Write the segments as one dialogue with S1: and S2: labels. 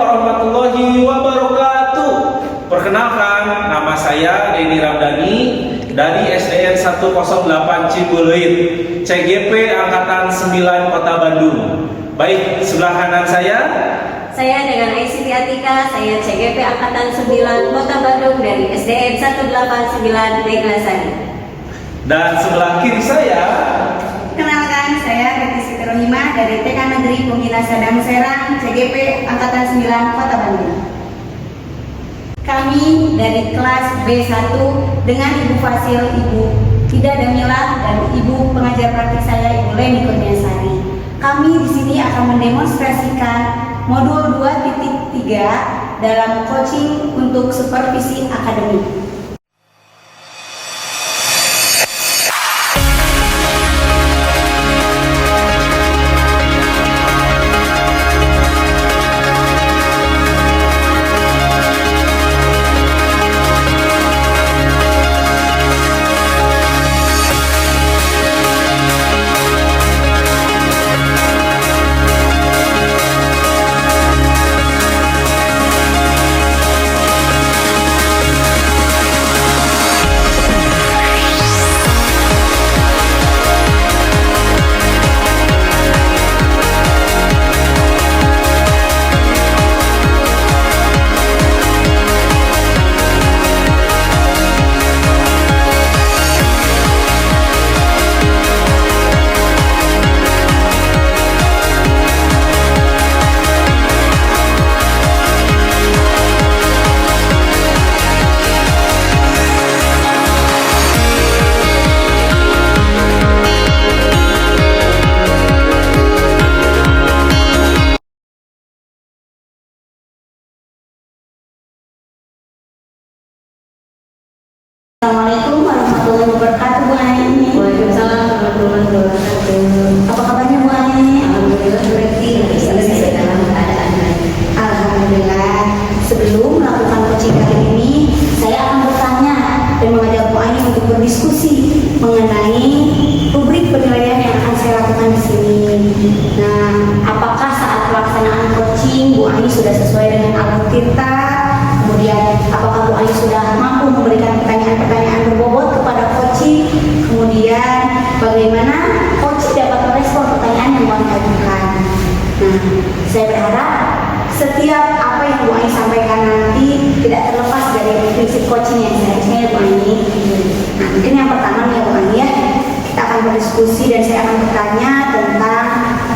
S1: warahmatullahi wabarakatuh. Perkenalkan, nama saya Denny Ramdhani dari SDN 108 Cibuleut, CGP Angkatan 9 Kota Bandung. Baik, sebelah kanan saya
S2: dengan Aisy Atika, saya CGP Angkatan 9 Kota Bandung dari SDN 189 Neglasari.
S1: Dan sebelah kiri saya,
S3: Kenalkan, saya Betty Siti Rohimah dari TK Negeri Pembina Sadang Serang, CGP Angkatan 9 Kota Bandung. Kami dari kelas B1 dengan Ibu Fasil, Ibu Ida Damila, dan Ibu pengajar praktik saya, Ibu Leni Kurniasari. Kami di sini akan mendemonstrasikan modul 2.3 dalam coaching untuk supervisi akademik. Assalamualaikum warahmatullahi wabarakatuh, Bu Ani.
S2: Waalaikumsalam warahmatullahi wabarakatuh.
S3: Apa kabarnya, Bu Ani?
S2: Alhamdulillah berarti selesai dalam keadaan baik.
S3: Alhamdulillah. Sebelum melakukan coaching kali ini, saya akan bertanya dan mengajak Bu Ani untuk berdiskusi mengenai rubrik penilaian yang akan saya lakukan di sini. Nah, apakah saat pelaksanaan coaching Bu Ani sudah sesuai dengan alur tirta? Kemudian, apakah Bu Ani sudah mampu memberikan pertanyaan-pertanyaan berbobot kepada coaching? Kemudian, bagaimana coaching dapat merespon pertanyaan yang Bu Ani ajukan? Nah, saya berharap setiap apa yang Bu Ani sampaikan nanti tidak terlepas dari prinsip coaching yang saya ya Bu Ani. Nah, mungkin yang pertama nih ya Bu Ani ya, kita akan berdiskusi dan saya akan bertanya tentang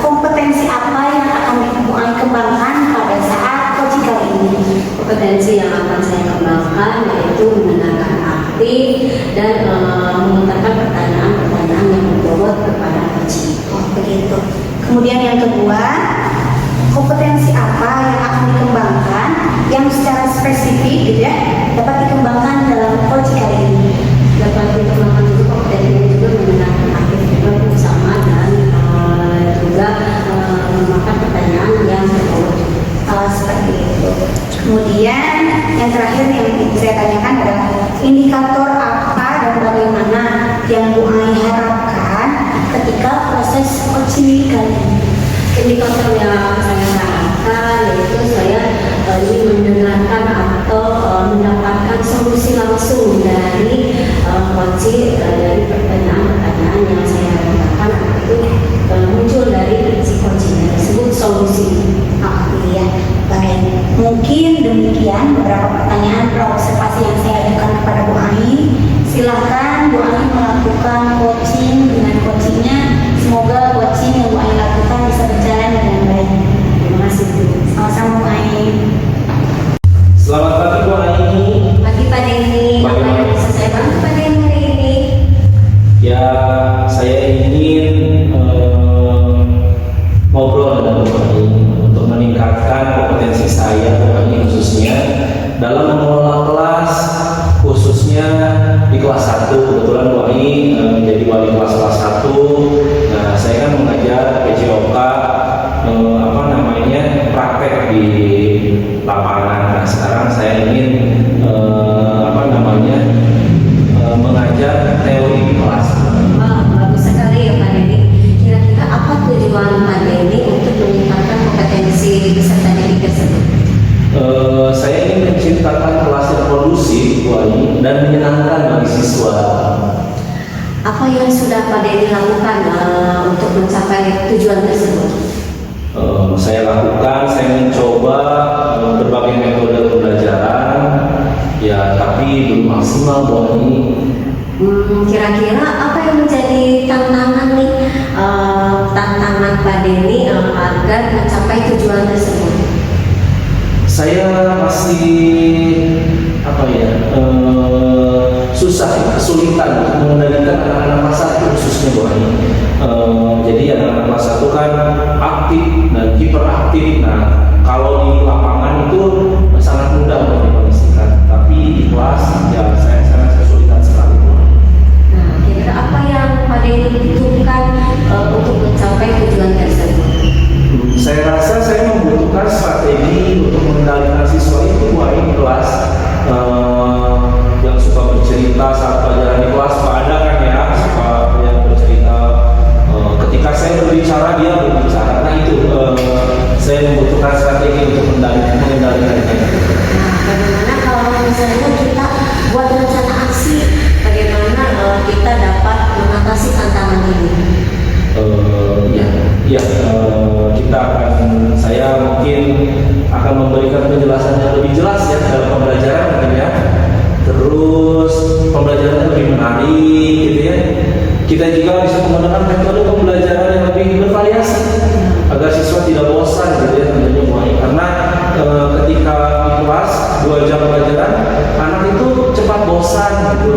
S3: kompetensi apa yang akan Bu Ani kembangkan pada saat coaching kali ini.
S2: Kompetensi yang akan saya kembangkan yaitu mendengarkan aktif dan melontarkan pertanyaan-pertanyaan yang berbobot kepada coaching.
S3: Oh begitu. Kemudian yang kedua, kompetensi apa yang akan dikembangkan yang secara spesifik gitu ya dapat dikembangkan dalam coaching kali ini.
S2: Dapat dikembangkan juga kompetensinya juga mendengarkan aktif juga bersama dan juga memakan pertanyaan yang berbobot.
S3: Seperti itu. Kemudian yang terakhir yang saya tanyakan adalah indikator apa dan bagaimana yang Bu Ani harapkan ketika proses coaching kali ini.
S2: Indikator yang saya harapkan yaitu saya ingin mendengarkan atau mendapatkan solusi langsung dari coaching dari pertanyaan-pertanyaan yang saya harapkan itu muncul dari si coaching tersebut solusi.
S3: Oh iya, baik. Mungkin demikian beberapa pertanyaan observasi yang saya ajukan kepada Bu Ani. Silahkan Bu Ani melakukan coaching dengan coachingnya. Semoga coaching yang Bu Ani lakukan bisa berjalan dengan baik.
S2: Terima kasih.
S3: Sama-sama Bu Ani.
S1: selamat pagi Bu Ani.
S2: Pagi Pak Denny, apa yang bisa saya bantu Pak Denny hari ini?
S1: Ya, saya ingin ngobrol dengan Bu Ani untuk meningkatkan kompetensi saya, Bu Ani khususnya dalam mengelola kelas, khususnya di kelas 1. Kebetulan Bu Ani menjadi wali kelas 1. Nah, saya kan mengajar PJOK praktek di lapangan. Nah, sekarang saya ingin mengajar teori di kelas.
S2: Wah, bagus sekali ya Pak Denny. Kira-kira apa tujuan Pak Denny untuk meningkatkan kompetensi peserta didik tersebut?
S1: menciptakan kelas yang kondusif, Bu Ai, dan menyenangkan bagi siswa.
S2: Apa yang sudah Pak Denny lakukan untuk mencapai tujuan tersebut?
S1: Saya lakukan, saya mencoba berbagai metode pembelajaran, ya tapi belum maksimal, Bu Ai.
S2: Kira-kira apa yang menjadi tantangan nih, tantangan Pak Denny agar mencapai tujuan tersebut?
S1: Saya masih kesulitan untuk mengendalikan anak-anak kelas 1 khususnya, Bu Ai. Jadi anak-anak kelas 1 kan aktif dan hiperaktif. Nah, kalau di lapangan itu sangat mudah untuk dikondisikan, tapi di kelas ya saya sangat kesulitan sekali, Bu Ai.
S2: Nah, kira-kira apa yang Pak Denny butuhkan untuk mencapai tujuan tersebut?
S1: Saya rasa saya membutuhkan strategi untuk mengendalikan siswa itu, Bu Ai, di kelas. Yang suka bercerita saat pelajaran di kelas, ada kan ya, suka yang bercerita. Ketika saya berbicara, dia berbicara. Nah itu saya membutuhkan strategi untuk mengendalikannya.
S2: Nah, bagaimana kalau misalnya kita buat rencana aksi, bagaimana kita dapat mengatasi tantangan ini?
S1: Saya mungkin akan memberikan penjelasan yang lebih jelas ya dalam pembelajaran mungkin ya. Terus pembelajarannya lebih menarik gitu ya. Kita juga bisa menggunakan metode pembelajaran yang lebih bervariasi agar siswa tidak bosan gitu ya tentunya, Bu Ai. Karena ketika di kelas 2 jam pelajaran, anak itu cepat bosan gitu.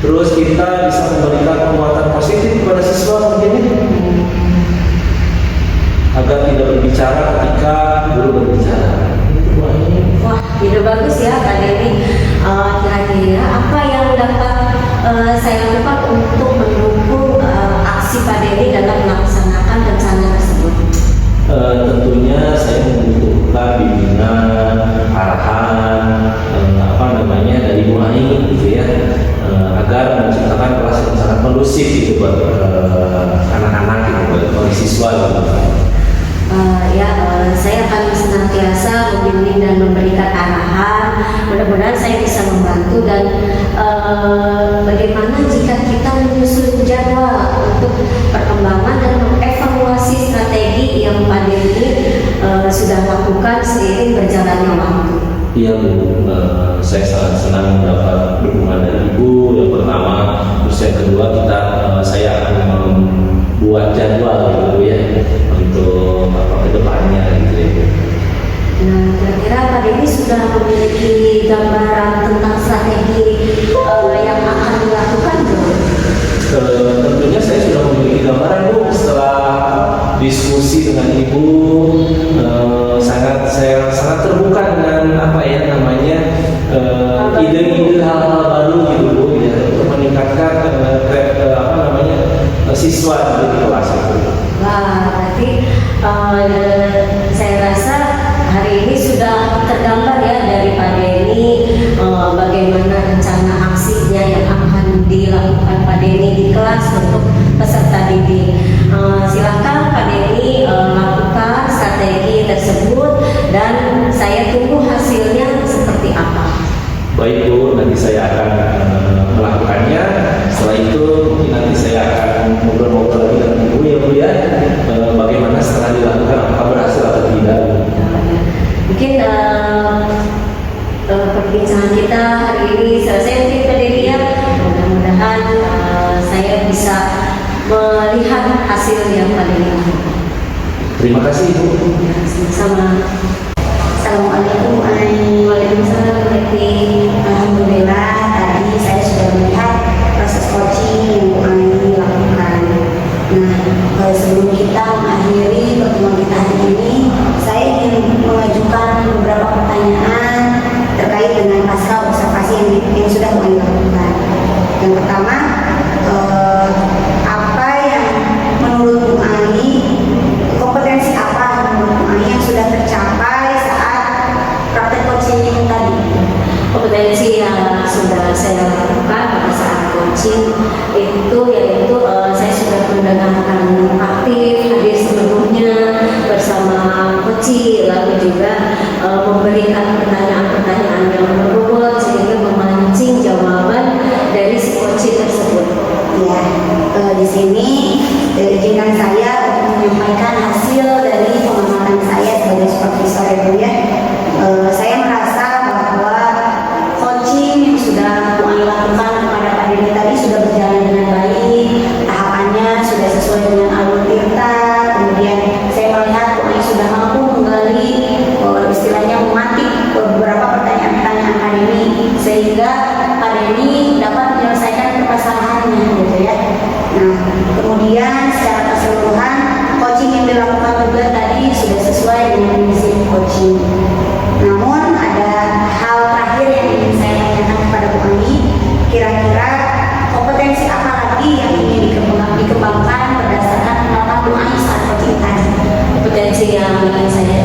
S1: Terus kita bisa memberikan penguatan positif kepada siswa mungkin ya, agar tidak berbicara ketika guru berbicara.
S2: Wah, ide bagus ya Pak Denny. Kira-kira apa yang dapat saya lakukan untuk mendukung aksi Pak Denny dalam melaksanakan rencana tersebut?
S1: Tentunya saya membutuhkan bimbingan, arahan, dari Bu Ai gitu ya, agar menciptakan kelas yang sangat kondusif gitu buat anak-anak gitu, buat siswa gitu.
S2: Saya akan senantiasa membimbing dan memberikan arahan. Mudah-mudahan saya bisa membantu. Dan bagaimana jika kita menyusun jadwal untuk perkembangan dan mengevaluasi strategi yang Pak Denny sudah lakukan seiring berjalannya waktu?
S1: Iya, Bu, saya sangat senang mendapat dukungan dari Ibu yang pertama. Terus yang kedua, saya akan membuat jadwal gitu ya untuk kedepannya gitu ya.
S2: Nah, kira-kira Pak Denny sudah memiliki gambaran tentang strategi yang akan dilakukan, Bu?
S1: Tentunya saya sudah memiliki gambaran, Bu. Setelah diskusi dengan Ibu, saya sangat terbuka dengan ide-ide hal-hal baru gitu, Bu, ya, untuk meningkatkan siswa di kelas itu.
S2: Wah, berarti saya rasa hari ini sudah tergambar ya dari Pak Denny bagaimana rencana aksinya yang akan dilakukan Pak Denny di kelas untuk peserta didik. Silakan Pak Denny lakukan strategi tersebut dan saya tunggu hasilnya seperti apa.
S1: Baik, Bu, nanti saya akan melakukannya. Setelah itu mungkin nanti saya akan ngobrol-ngobrol lagi dengan Ibu ya, Bu ya, bagaimana setelah dilakukan, apakah berhasil atau tidak.
S2: Mungkin perbincangan kita hari ini selesai mungkin Pak Denny ya. Mudah-mudahan saya bisa melihat hasil yang Pak Denny lakukan.
S1: Terima kasih, Ibu.
S2: Ya, sama-sama.
S3: Assalamualaikum warahmatullahi wabarakatuh. Alhamdulillah tadi saya sudah melihat proses coaching yang Bu Ai lakukan. Nah, sebelum kita mengakhiri pertemuan kita hari ini, saya ingin mengajukan beberapa pertanyaan terkait dengan pasca observasi yang sudah Bu Ai lakukan. Yang pertama, apa yang menurut Bu Ai, kompetensi apa menurut Bu Ai yang sudah tercapai saat praktek coaching tadi?
S2: Kompetensi juga memberikan pertanyaan-pertanyaan yang berbobot sehingga memancing jawaban dari si coach tersebut.
S3: Ya, di sini izinkan saya untuk menyampaikan hasil dari pengamatan saya sebagai supervisor ya Bu ya. Saya merasa bahwa coaching yang sudah Bu Ai lakukan kepada Pak Denny tadi sudah berjalan dengan baik, tahapannya sudah sesuai dengan alur tirta. Kemudian saya melihat Bu Ai sudah mampu menggali, istilahnya memantik beberapa pertanyaan-pertanyaan Pak Denny sehingga Pak Denny dapat menyelesaikan permasalahannya gitu ya. Nah, kemudian secara keseluruhan coaching yang dilakukan juga tadi sudah sesuai dengan misi coaching. Namun ada hal terakhir yang ingin saya tanyakan kepada Bu Ani, kira-kira kompetensi apa lagi yang ingin dikembangkan berdasarkan pengalaman Bu Ani saat coaching tadi?
S2: Kompetensi yang ingin saya